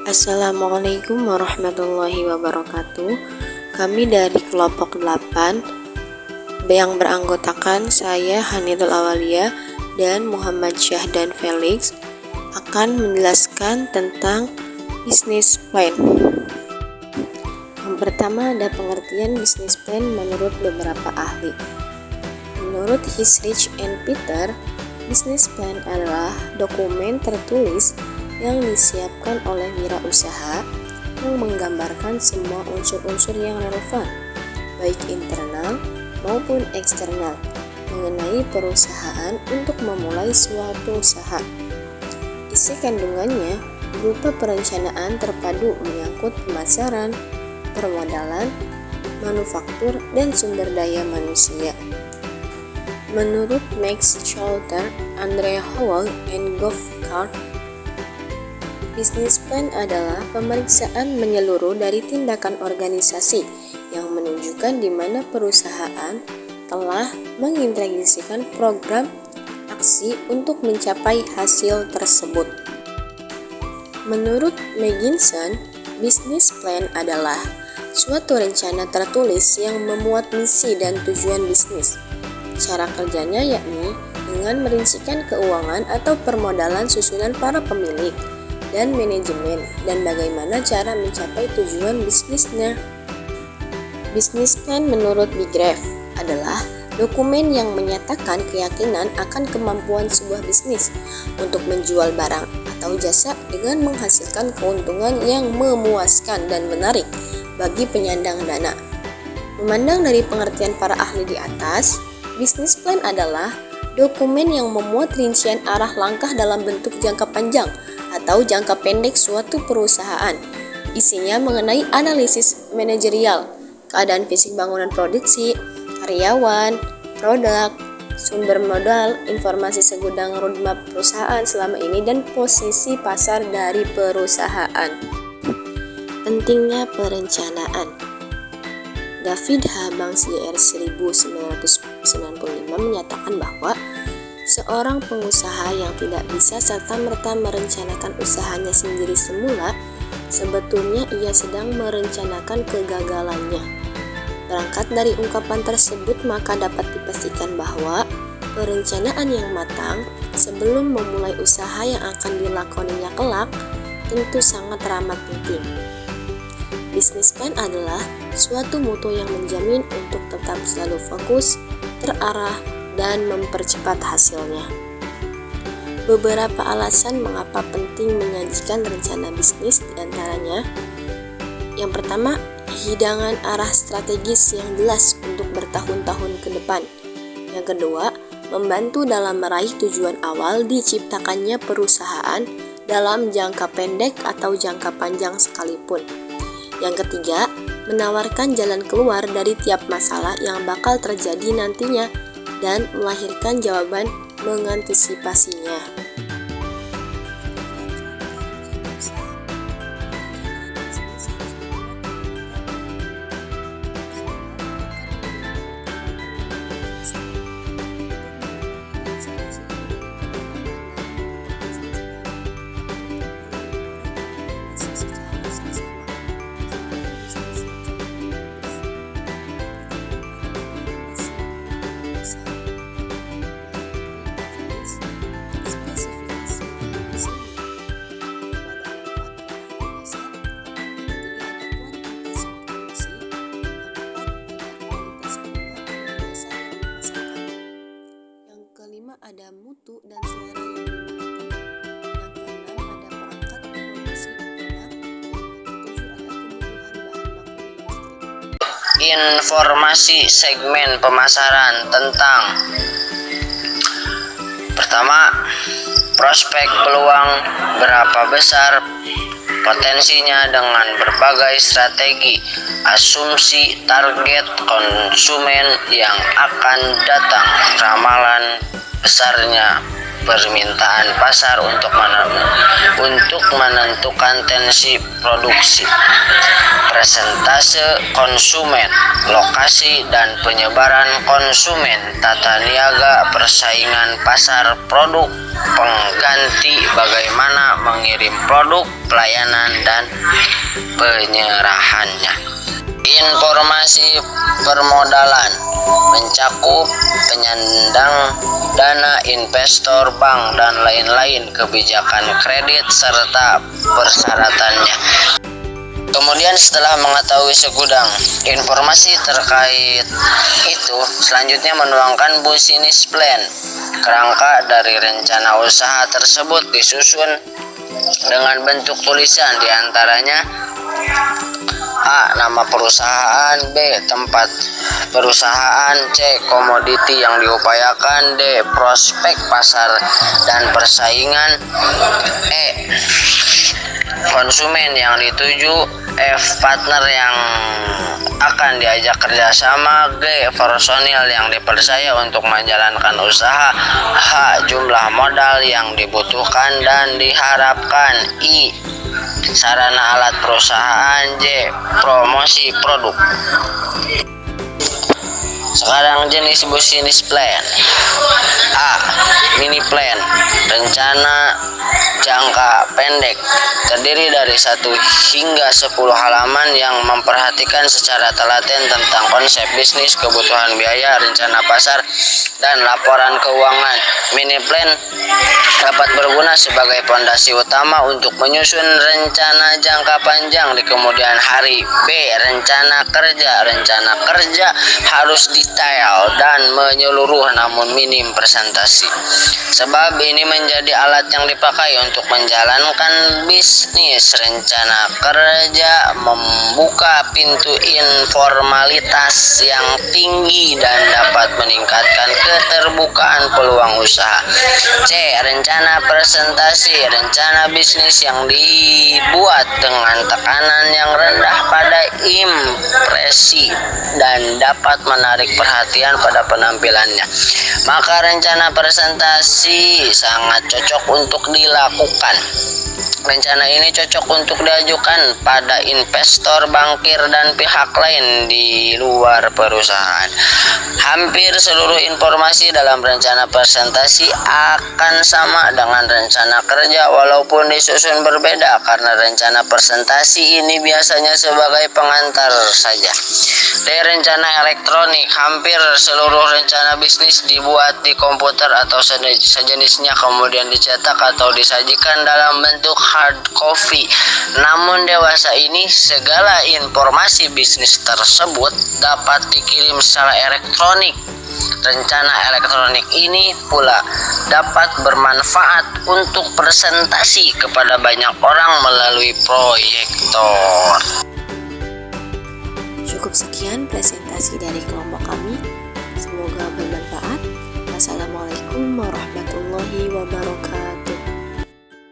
Assalamualaikum warahmatullahi wabarakatuh. Kami dari kelompok 8 yang beranggotakan saya Hanidul Awalia dan Muhammad Syahdan Felix akan menjelaskan tentang business plan. Yang pertama ada pengertian business plan menurut beberapa ahli. Menurut Hisrich and Peter, business plan adalah dokumen tertulis yang disiapkan oleh wirausaha yang menggambarkan semua unsur-unsur yang relevan, baik internal maupun eksternal, mengenai perusahaan untuk memulai suatu usaha. Isi kandungannya berupa perencanaan terpadu menyangkut pemasaran, permodalan, manufaktur, dan sumber daya manusia. Menurut Max Schalter, Andrea Howell, and Goffgard, business plan adalah pemeriksaan menyeluruh dari tindakan organisasi yang menunjukkan di mana perusahaan telah mengintegrasikan program aksi untuk mencapai hasil tersebut. Menurut McKinsey, business plan adalah suatu rencana tertulis yang memuat misi dan tujuan bisnis. Cara kerjanya yakni dengan merincikan keuangan atau permodalan susunan para pemilik dan manajemen, dan bagaimana cara mencapai tujuan bisnisnya. Business plan menurut Bigrave adalah dokumen yang menyatakan keyakinan akan kemampuan sebuah bisnis untuk menjual barang atau jasa dengan menghasilkan keuntungan yang memuaskan dan menarik bagi penyandang dana. Memandang dari pengertian para ahli di atas, business plan adalah dokumen yang memuat rincian arah langkah dalam bentuk jangka panjang atau jangka pendek suatu perusahaan. Isinya mengenai analisis manajerial, keadaan fisik bangunan produksi, karyawan, produk, sumber modal, informasi segudang roadmap perusahaan selama ini, dan posisi pasar dari perusahaan. Pentingnya perencanaan. David H. Banks Jr. 1995 menyatakan bahwa seorang pengusaha yang tidak bisa serta-merta merencanakan usahanya sendiri semula, sebetulnya ia sedang merencanakan kegagalannya. Berangkat dari ungkapan tersebut, maka dapat dipastikan bahwa perencanaan yang matang sebelum memulai usaha yang akan dilakoninya kelak tentu sangat teramat penting. Business plan adalah suatu mutu yang menjamin untuk tetap selalu fokus, terarah, dan mempercepat hasilnya. Beberapa alasan mengapa penting menyajikan rencana bisnis diantaranya: yang pertama, hidangan arah strategis yang jelas untuk bertahun-tahun ke depan. Yang kedua, membantu dalam meraih tujuan awal diciptakannya perusahaan dalam jangka pendek atau jangka panjang sekalipun. Yang ketiga, menawarkan jalan keluar dari tiap masalah yang bakal terjadi nantinya dan melahirkan jawaban mengantisipasinya. Ada mutu dan selera yang dibutuhkan. Yang keenam ada perangkat produksi produk. Yang ketujuh ada kebutuhan bahan baku industri. Informasi segmen pemasaran tentang: pertama, prospek peluang, berapa besar potensinya dengan berbagai strategi, asumsi target konsumen yang akan datang, ramalan besarnya permintaan pasar untuk menentukan tensi produksi, persentase konsumen, lokasi dan penyebaran konsumen, tata niaga, persaingan pasar produk pengganti, bagaimana mengirim produk, pelayanan dan penyerahannya. Informasi permodalan mencakup penyandang dana, investor, bank, dan lain-lain, kebijakan kredit, serta persyaratannya. Kemudian setelah mengetahui segudang informasi terkait itu, selanjutnya menuangkan business plan. Kerangka dari rencana usaha tersebut disusun dengan bentuk tulisan, diantaranya A. Nama perusahaan, B. Tempat perusahaan, C. Komoditi yang diupayakan, D. Prospek pasar dan persaingan, E. Konsumen yang dituju, F. Partner yang akan diajak kerjasama, G. Personil yang dipercaya untuk menjalankan usaha, H. Jumlah modal yang dibutuhkan dan diharapkan, I. Sarana alat perusahaan, J. Promosi produk. Sekarang jenis business plan. A. Mini plan, rencana jangka pendek, terdiri dari 1 hingga 10 halaman yang memperhatikan secara telaten tentang konsep bisnis, kebutuhan biaya, rencana pasar, dan laporan keuangan. Mini plan dapat berguna sebagai fondasi utama untuk menyusun rencana jangka panjang di kemudian hari. B. Rencana kerja. Rencana kerja harus detail dan menyeluruh namun minim presentasi, sebab ini menjadi alat yang dipakai untuk menjalankan bisnis. Rencana kerja membuka pintu informalitas yang tinggi dan dapat meningkatkan keterbukaan peluang usaha. C. Rencana presentasi, rencana bisnis yang dibuat dengan tekanan yang rendah pada impresi dan dapat menarik perhatian pada penampilannya. Maka rencana presentasi sangat cocok untuk dilakukan. Rencana ini cocok untuk diajukan pada investor, bankir, dan pihak lain di luar perusahaan. Hampir seluruh informasi dalam rencana presentasi akan sama dengan rencana kerja walaupun disusun berbeda, karena rencana presentasi ini biasanya sebagai pengantar saja. Dari rencana elektronik, hampir seluruh rencana bisnis dibuat di komputer atau sejenisnya, kemudian dicetak atau disajikan dalam bentuk hard copy. Namun dewasa ini, segala informasi bisnis tersebut dapat dikirim secara elektronik. Rencana elektronik ini pula dapat bermanfaat untuk presentasi kepada banyak orang melalui proyektor. Cukup sekian presentasi dari kelompok kami. Semoga bermanfaat. Wassalamualaikum warahmatullahi wabarakatuh.